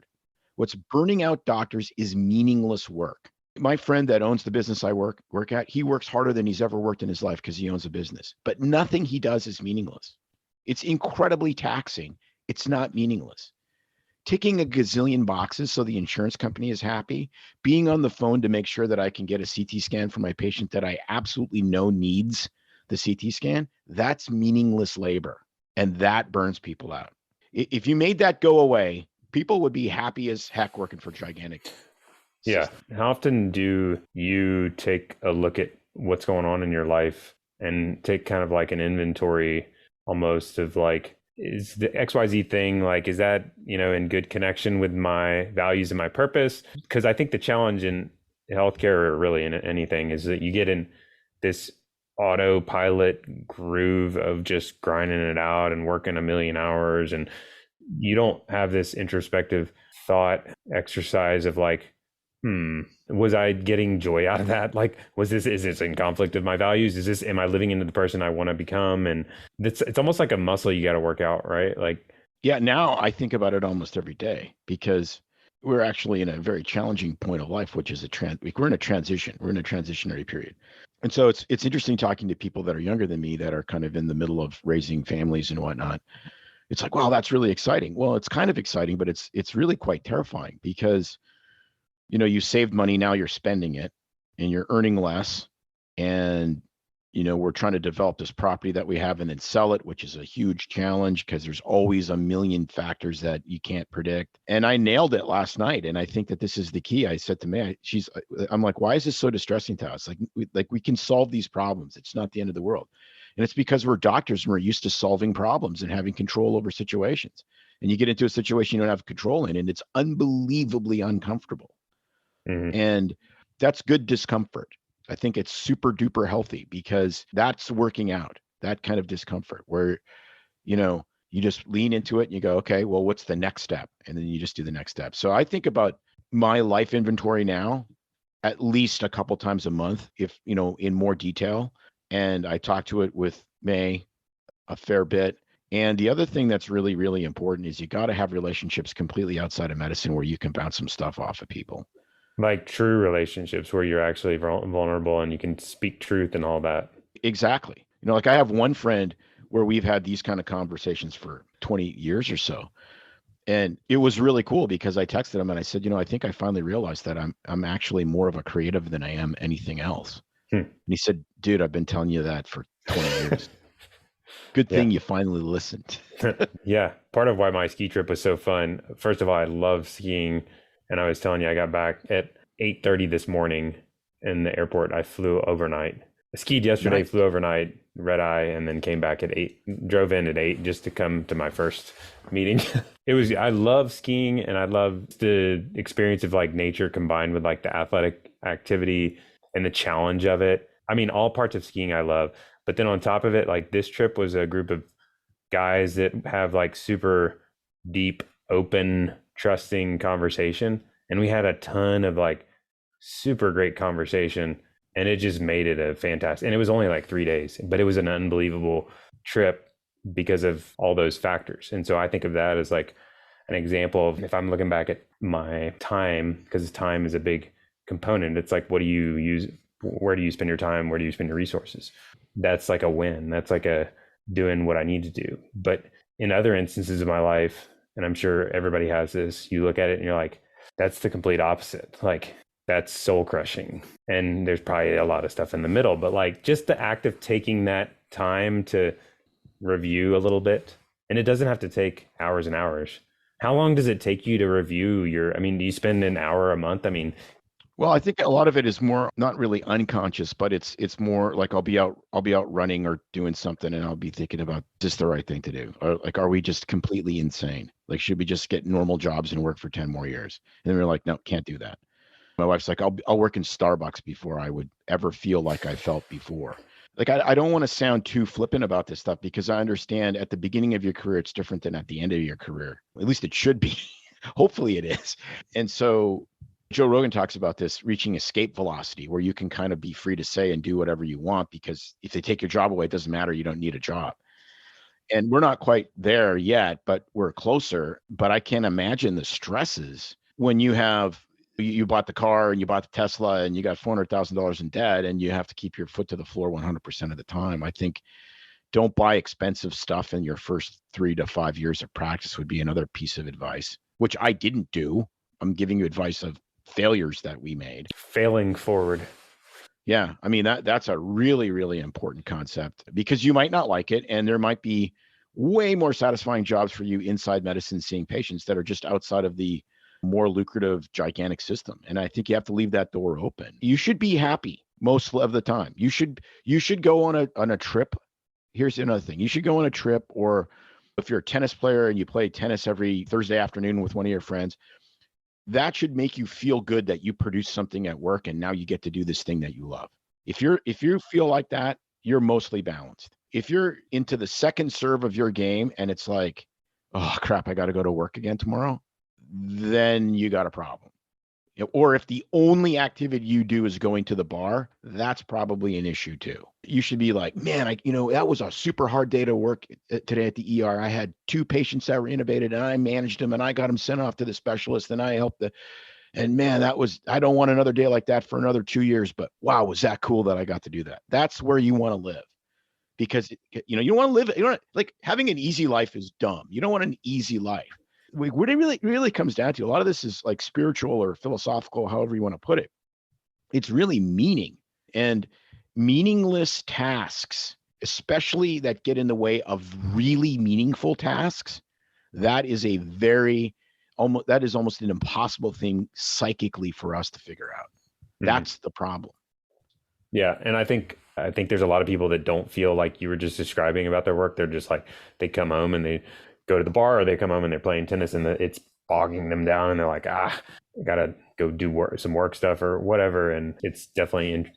What's burning out doctors is meaningless work. My friend that owns the business I work at, he works harder than he's ever worked in his life because he owns a business. But nothing he does is meaningless. It's incredibly taxing. It's not meaningless. Ticking a gazillion boxes so the insurance company is happy, being on the phone to make sure that I can get a CT scan for my patient that I absolutely know needs the CT scan, that's meaningless labor. And that burns people out. If you made that go away, people would be happy as heck working for gigantic. Yeah. How often do you take a look at what's going on in your life and take kind of like an inventory almost of like, is the XYZ thing, like, is that, in good connection with my values and my purpose? Because I think the challenge in healthcare, or really in anything, is that you get in this autopilot groove of just grinding it out and working a million hours. And you don't have this introspective thought exercise of like, was I getting joy out of that? Like, is this in conflict with my values? Am I living into the person I want to become? And it's almost like a muscle you got to work out, right? Like, yeah, now I think about it almost every day, because we're actually in a very challenging point of life, which is we're in a transition. We're in a transitionary period. And so it's interesting talking to people that are younger than me that are kind of in the middle of raising families and whatnot. It's like, wow, that's really exciting. Well, it's kind of exciting, but it's really quite terrifying, because you saved money, now you're spending it, and you're earning less. And, we're trying to develop this property that we have and then sell it, which is a huge challenge because there's always a million factors that you can't predict. And I nailed it last night. And I think that this is the key. I said to May, I'm like, why is this so distressing to us? Like we can solve these problems. It's not the end of the world. And it's because we're doctors and we're used to solving problems and having control over situations. And you get into a situation you don't have control in, and it's unbelievably uncomfortable. Mm-hmm. And that's good discomfort. I think it's super duper healthy, because that's working out, that kind of discomfort where, you just lean into it and you go, okay, well, what's the next step? And then you just do the next step. So I think about my life inventory now at least a couple times a month, if, in more detail. And I talked to it with May a fair bit. And the other thing that's really, really important is you got to have relationships completely outside of medicine where you can bounce some stuff off of people. Like true relationships where you're actually vulnerable and you can speak truth and all that. Exactly. Like I have one friend where we've had these kind of conversations for 20 years or so. And it was really cool because I texted him and I said, I think I finally realized that I'm actually more of a creative than I am anything else. And he said, dude, I've been telling you that for 20 years. Good thing you finally listened. Yeah. Part of why my ski trip was so fun. First of all, I love skiing. And I was telling you, I got back at 8:30 this morning in the airport. I flew overnight. I skied yesterday, flew overnight, red eye, and then came back at 8, drove in at 8 just to come to my first meeting. I love skiing and I love the experience of like nature combined with like the athletic activity and the challenge of it. I mean, all parts of skiing I love. But then on top of it, like this trip was a group of guys that have like super deep, open, trusting conversation. And we had a ton of like super great conversation. And it just made it a fantastic, and it was only like 3 days, but it was an unbelievable trip because of all those factors. And so I think of that as like an example of if I'm looking back at my time, because time is a big component. It's like, what do you use? Where do you spend your time? Where do you spend your resources? That's like a win. That's like a doing what I need to do. But in other instances of my life, and I'm sure everybody has this, you look at it and you're like, that's the complete opposite. Like, that's soul crushing. And there's probably a lot of stuff in the middle, but like just the act of taking that time to review a little bit, and it doesn't have to take hours and hours. How long does it take you to review do you spend an hour a month? Well, I think a lot of it is more not really unconscious, but it's more like I'll be out running or doing something and I'll be thinking about, is this the right thing to do? Or like, are we just completely insane? Like, should we just get normal jobs and work for 10 more years? And then we're like, no, can't do that. My wife's like, I'll work in Starbucks before I would ever feel like I felt before. Like, I don't want to sound too flippant about this stuff because I understand at the beginning of your career, it's different than at the end of your career. At least it should be. Hopefully it is. And so Joe Rogan talks about this reaching escape velocity, where you can kind of be free to say and do whatever you want, because if they take your job away, it doesn't matter. You don't need a job. And we're not quite there yet, but we're closer. But I can't imagine the stresses when you bought the car and you bought the Tesla and you got $400,000 in debt and you have to keep your foot to the floor 100% of the time. I think don't buy expensive stuff in your first 3 to 5 years of practice would be another piece of advice, which I didn't do. I'm giving you advice of failures that we made. Failing forward. Yeah. That's a really, really important concept because you might not like it. And there might be way more satisfying jobs for you inside medicine, seeing patients that are just outside of the more lucrative, gigantic system. And I think you have to leave that door open. You should be happy most of the time. You should go on a trip. Here's another thing. You should go on a trip, or if you're a tennis player and you play tennis every Thursday afternoon with one of your friends, that should make you feel good that you produce something at work and now you get to do this thing that you love. If you feel like that, you're mostly balanced. If you're into the second serve of your game and it's like, oh crap, I got to go to work again tomorrow, then you got a problem. Or if the only activity you do is going to the bar, that's probably an issue too. You should be like, man, that was a super hard day to work today at the ER. I had 2 patients that were intubated and I managed them and I got them sent off to the specialist and I helped and man, I don't want another day like that for another 2 years, but wow, was that cool that I got to do that. That's where you want to live, because you don't want to live, like having an easy life is dumb. You don't want an easy life. What it really comes down to, a lot of this is like spiritual or philosophical, however you want to put it. It's really meaning, and meaningless tasks, especially that get in the way of really meaningful tasks. That is almost an impossible thing psychically for us to figure out. That's the problem. Yeah. And I think there's a lot of people that don't feel like you were just describing about their work. They're just like, they come home and they go to the bar, or they come home and they're playing tennis and it's bogging them down and they're like, I gotta go do some work stuff or whatever. And it's definitely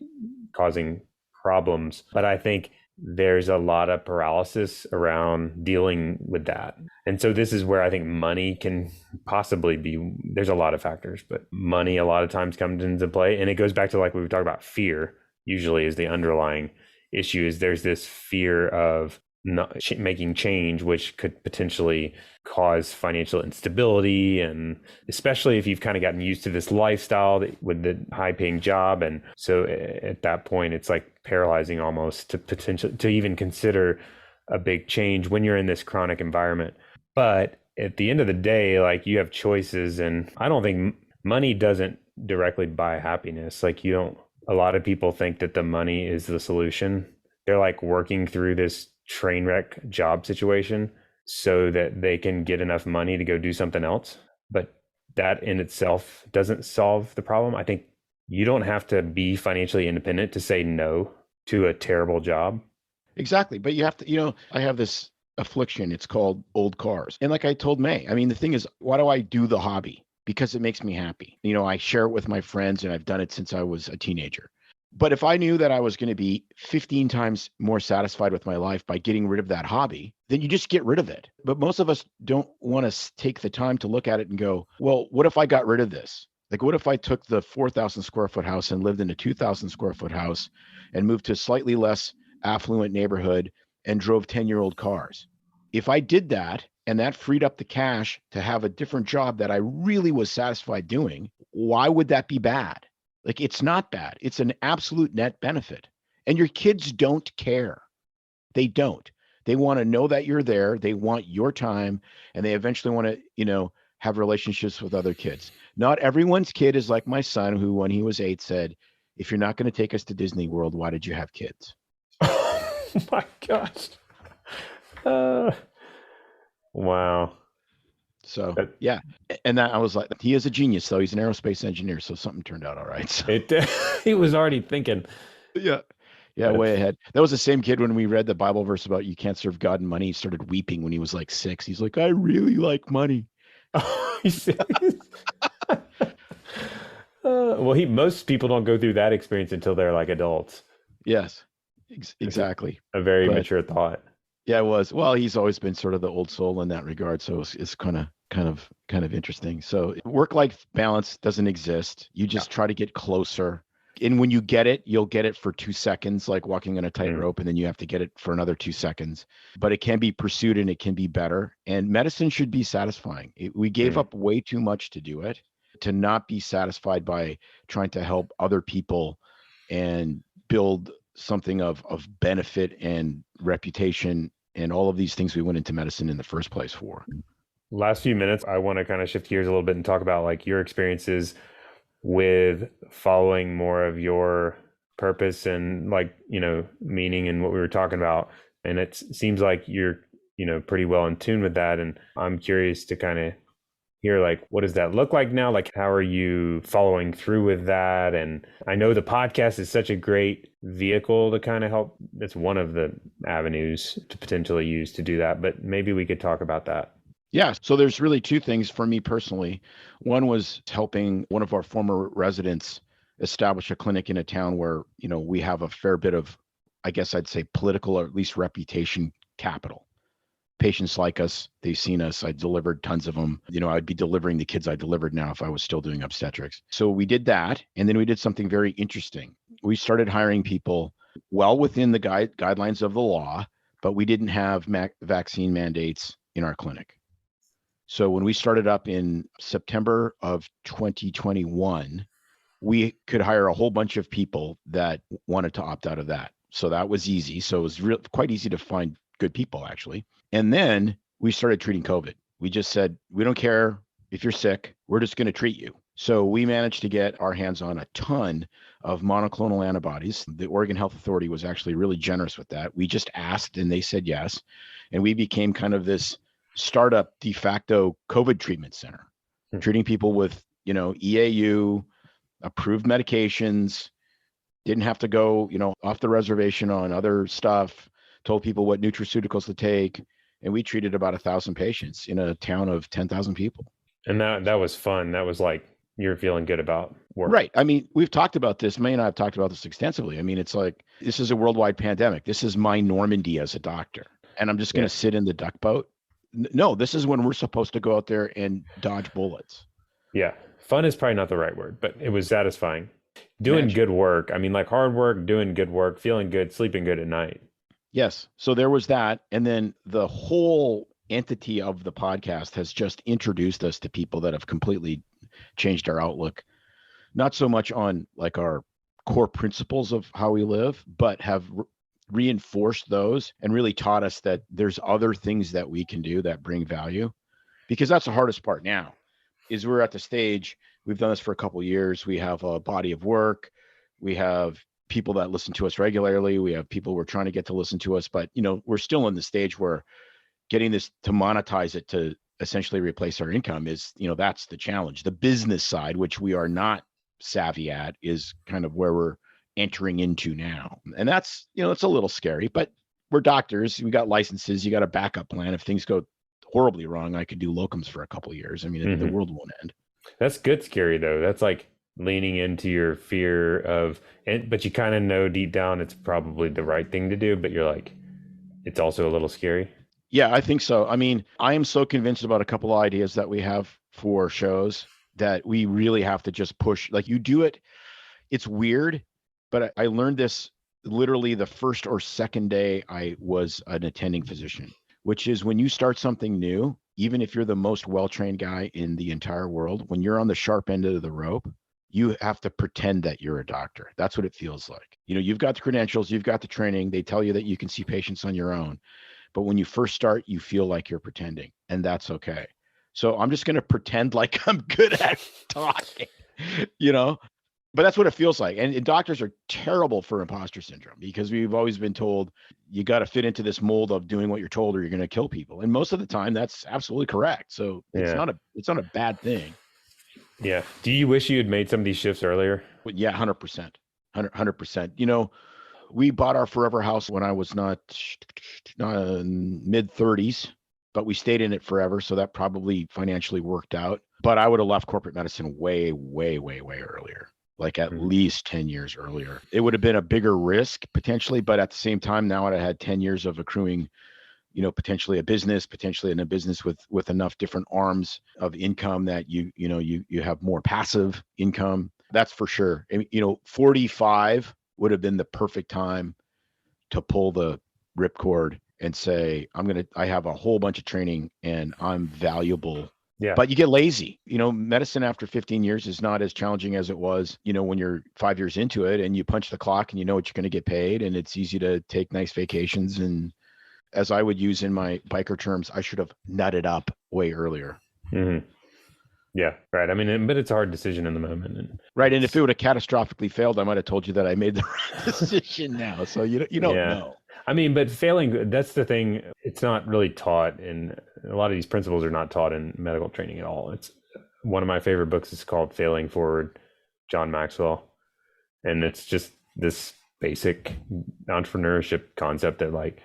causing problems. But I think there's a lot of paralysis around dealing with that. And so this is where I think money can possibly be, there's a lot of factors, but money a lot of times comes into play. And it goes back to, like we were talking about, fear usually is the underlying issue is there's this fear of not making change, which could potentially cause financial instability. And especially if you've kind of gotten used to this lifestyle with the high paying job. And so at that point, it's like paralyzing almost to even consider a big change when you're in this chronic environment. But at the end of the day, like, you have choices, and I don't think money doesn't directly buy happiness. Like, a lot of people think that the money is the solution. They're like working through this train wreck job situation so that they can get enough money to go do something else. But that in itself doesn't solve the problem. I think you don't have to be financially independent to say no to a terrible job. Exactly. But you have to, I have this affliction. It's called old cars. And like I told May, I mean, the thing is, why do I do the hobby? Because it makes me happy. I share it with my friends, and I've done it since I was a teenager. But if I knew that I was going to be 15 times more satisfied with my life by getting rid of that hobby, then you just get rid of it. But most of us don't want to take the time to look at it and go, well, what if I got rid of this? Like, what if I took the 4,000 square foot house and lived in a 2,000 square foot house and moved to a slightly less affluent neighborhood and drove 10-year-old cars? If I did that, and that freed up the cash to have a different job that I really was satisfied doing, why would that be bad? Like, it's not bad. It's an absolute net benefit. And your kids don't care. They don't. They want to know that you're there. They want your time, and they eventually want to, have relationships with other kids. Not everyone's kid is like my son, who, when he was 8, said, if you're not going to take us to Disney World, why did you have kids? Oh my gosh. Wow. So yeah, and that I was like, he is a genius, though. He's an aerospace engineer, so something turned out all right. So. He was already thinking. Yeah, way ahead. That was the same kid when we read the Bible verse about you can't serve God and money. He started weeping when he was like 6. He's like, I really like money. Oh, you serious? Well, most people don't go through that experience until they're like adults. Yes, exactly. A very mature thought. Yeah, it was. Well, he's always been sort of the old soul in that regard. So it's kind of interesting. So work-life balance doesn't exist. You just try to get closer. And when you get it, you'll get it for 2 seconds, like walking on a tightrope, and then you have to get it for another 2 seconds. But it can be pursued, and it can be better. And medicine should be satisfying. We gave up way too much to do it, to not be satisfied by trying to help other people and build something of benefit and reputation and all of these things we went into medicine in the first place for. Last few minutes, I want to kind of shift gears a little bit and talk about like your experiences with following more of your purpose and like, meaning and what we were talking about. And it seems like you're, pretty well in tune with that. And I'm curious to kind of hear, like, what does that look like now? Like, how are you following through with that? And I know the podcast is such a great vehicle to kind of help. It's one of the avenues to potentially use to do that, but maybe we could talk about that. Yeah. So there's really 2 things for me personally. One was helping one of our former residents establish a clinic in a town where, we have a fair bit of, I guess I'd say, political or at least reputation capital. Patients like us, they've seen us. I delivered tons of them. I'd be delivering the kids I delivered now if I was still doing obstetrics. So we did that. And then we did something very interesting. We started hiring people well within the guidelines of the law, but we didn't have vaccine mandates in our clinic. So when we started up in September of 2021, we could hire a whole bunch of people that wanted to opt out of that. So that was easy. So it was quite easy to find good people, actually. And then we started treating COVID. We just said, we don't care if you're sick, we're just going to treat you. So we managed to get our hands on a ton of monoclonal antibodies. The Oregon Health Authority was actually really generous with that. We just asked and they said yes. And we became kind of this startup de facto COVID treatment center, treating people with, EAU, approved medications, didn't have to go, off the reservation on other stuff, told people what nutraceuticals to take. And we treated about 1,000 patients in a town of 10,000 people. And that was fun. That was like, you're feeling good about work. Right. I mean, we've talked about this. May and I have talked about this extensively. I mean, it's like, this is a worldwide pandemic. This is my Normandy as a doctor. And I'm just going to sit in the duck boat. No, this is when we're supposed to go out there and dodge bullets. Yeah. Fun is probably not the right word, but it was satisfying. doing Imagine. good work. I mean, like hard work, doing good work, feeling good, sleeping good at night. Yes. So there was that. And then the whole entity of the podcast has just introduced us to people that have completely changed our outlook, not so much on like our core principles of how we live, but have reinforced those and really taught us that there's other things that we can do that bring value. Because that's the hardest part now is we're at the stage, we've done this for a couple of years. We have a body of work. We have people that listen to us regularly. We have people we're trying to get to listen to us, but we're still in the stage where getting this to monetize it to essentially replace our income is, that's the challenge. The business side, which we are not savvy at, is kind of where we're entering into now. And that's, it's a little scary, but we're doctors. We got licenses. You got a backup plan. If things go horribly wrong, I could do locums for a couple of years. I mean, the world won't end. That's good scary though. That's like leaning into your fear of, but you kind of know deep down it's probably the right thing to do, but you're like, it's also a little scary. Yeah, I think so. I mean, I am so convinced about a couple of ideas that we have for shows that we really have to just push. Like you do it, it's weird, but I learned this literally the first or second day I was an attending physician, which is when you start something new, even if you're the most well-trained guy in the entire world, when you're on the sharp end of the rope, you have to pretend that you're a doctor. That's what it feels like. You've got the credentials, you've got the training. They tell you that you can see patients on your own. But when you first start, you feel like you're pretending, and that's okay. So I'm just going to pretend like I'm good at talking, but that's what it feels like. And doctors are terrible for imposter syndrome because we've always been told you got to fit into this mold of doing what you're told or you're going to kill people. And most of the time that's absolutely correct. So it's not a bad thing. Yeah. Do you wish you had made some of these shifts earlier? But yeah, 100%, 100%. We bought our forever house when I was not mid 30s, but we stayed in it forever. So that probably financially worked out. But I would have left corporate medicine way, way, way, way earlier, like at least 10 years earlier. It would have been a bigger risk potentially, but at the same time, now I had 10 years of accruing, potentially a business, potentially in a business with enough different arms of income that you have more passive income. That's for sure. 45 would have been the perfect time to pull the ripcord and say, I have a whole bunch of training and I'm valuable. Yeah. But you get lazy. Medicine after 15 years is not as challenging as it was, when you're 5 years into it and you punch the clock and you know what you're going to get paid and it's easy to take nice vacations. And as I would use in my biker terms, I should have nutted up way earlier. Mm-hmm. Yeah, right. I mean, but it's a hard decision in the moment. Right. And if it would have catastrophically failed, I might have told you that I made the right decision now. So you don't know. I mean, but failing, that's the thing. It's not really taught, and a lot of these principles are not taught in medical training at all. It's one of my favorite books is called Failing Forward, John Maxwell. And it's just this basic entrepreneurship concept that like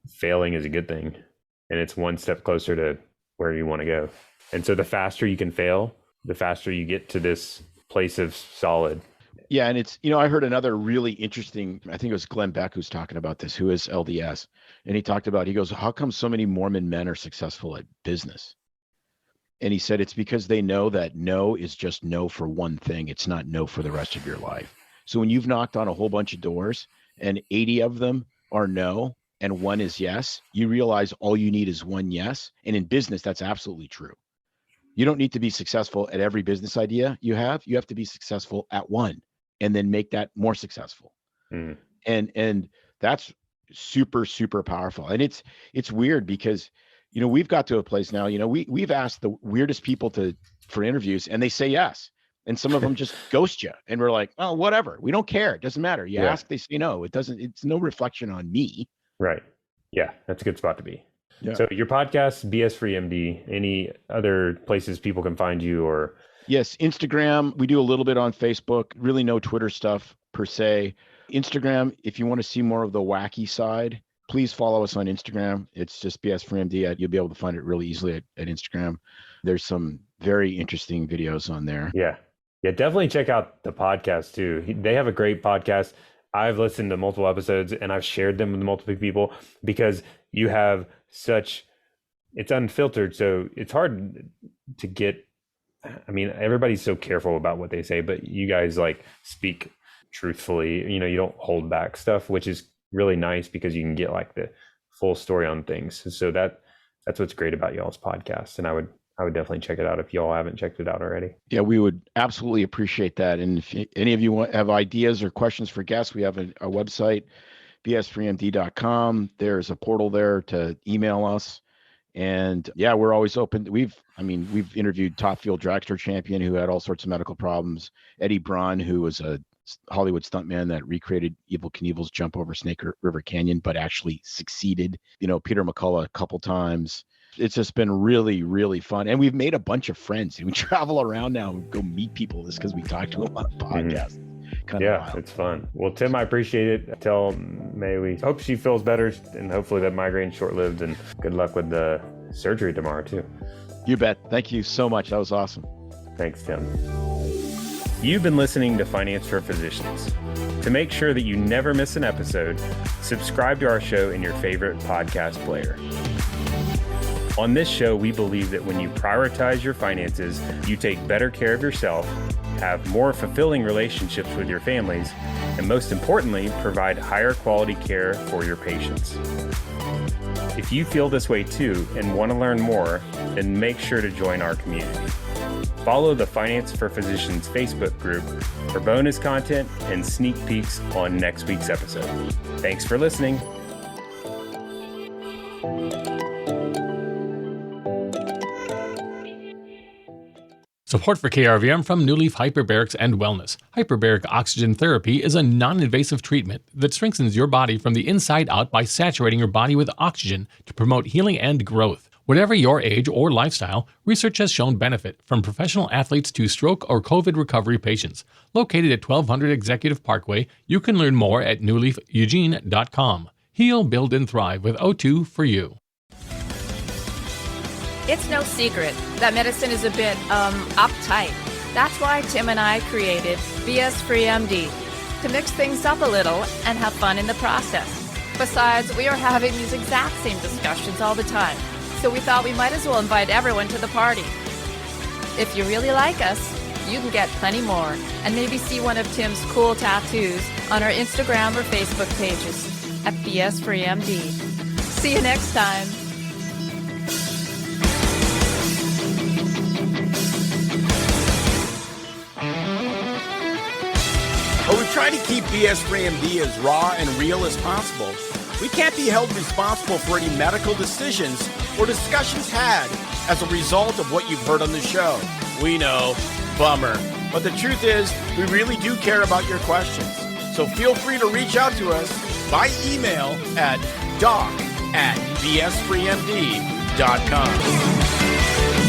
failing is a good thing. And it's one step closer to where you want to go. And so the faster you can fail, the faster you get to this place of solid. Yeah. And it's, I heard another really interesting, I think it was Glenn Beck who's talking about this, who is LDS. And he goes, how come so many Mormon men are successful at business? And he said, it's because they know that no is just no for one thing. It's not no for the rest of your life. So when you've knocked on a whole bunch of doors and 80 of them are no, and one is yes, you realize all you need is one yes. And in business, that's absolutely true. You don't need to be successful at every business idea you have. You have to be successful at one and then make that more successful. And that's super, super powerful. And it's weird because, we've got to a place now, we've asked the weirdest people for interviews and they say yes. And some of them just ghost you. And we're like, oh, whatever. We don't care. It doesn't matter. You ask, they say no. It's no reflection on me. Right. Yeah. That's a good spot to be. Yeah. So your podcast, BS Free MD, any other places people can find you or? Yes. Instagram. We do a little bit on Facebook, really no Twitter stuff per se. Instagram, if you want to see more of the wacky side, please follow us on Instagram. It's just BS Free MD. You'll be able to find it really easily at Instagram. There's some very interesting videos on there. Yeah. Yeah. Definitely check out the podcast too. They have a great podcast. I've listened to multiple episodes and I've shared them with multiple people because you have it's unfiltered. So it's hard to get, everybody's so careful about what they say, but you guys like speak truthfully. You don't hold back stuff, which is really nice because you can get like the full story on things. So that's what's great about y'all's podcast. And I would definitely check it out if y'all haven't checked it out already. Yeah, we would absolutely appreciate that. And if any of you have ideas or questions for guests, we have a website, bs3md.com. There's a portal there to email us. And yeah, we're always open. We've interviewed top field dragster champion who had all sorts of medical problems. Eddie Braun, who was a Hollywood stuntman that recreated Evel Knievel's jump over Snake River Canyon, but actually succeeded. Peter McCullough a couple times. It's just been really, really fun. And we've made a bunch of friends. We travel around now and go meet people just because we talk to them on a podcast. It's fun. Well, Tim, I appreciate it. Tell May we hope she feels better, and hopefully that migraine's short-lived, and good luck with the surgery tomorrow too. You bet. Thank you so much. That was awesome. Thanks, Tim. You've been listening to Finance for Physicians. To make sure that you never miss an episode, subscribe to our show in your favorite podcast player. On this show, we believe that when you prioritize your finances, you take better care of yourself, have more fulfilling relationships with your families, and most importantly, provide higher quality care for your patients. If you feel this way too and want to learn more, then make sure to join our community. Follow the Finance for Physicians Facebook group for bonus content and sneak peeks on next week's episode. Thanks for listening. Support for KRVM from New Leaf Hyperbarics and Wellness. Hyperbaric oxygen therapy is a non-invasive treatment that strengthens your body from the inside out by saturating your body with oxygen to promote healing and growth. Whatever your age or lifestyle, research has shown benefit from professional athletes to stroke or COVID recovery patients. Located at 1200 Executive Parkway, you can learn more at newleafeugene.com. Heal, build, and thrive with O2 for you. It's no secret that medicine is a bit, uptight. That's why Tim and I created BS Free MD, to mix things up a little and have fun in the process. Besides, we are having these exact same discussions all the time, so we thought we might as well invite everyone to the party. If you really like us, you can get plenty more, and maybe see one of Tim's cool tattoos on our Instagram or Facebook pages at BS Free MD. See you next time. While we try to keep BS Free MD as raw and real as possible, we can't be held responsible for any medical decisions or discussions had as a result of what you've heard on the show. We know, bummer. But the truth is, we really do care about your questions. So feel free to reach out to us by email at doc@bsfreemd.com.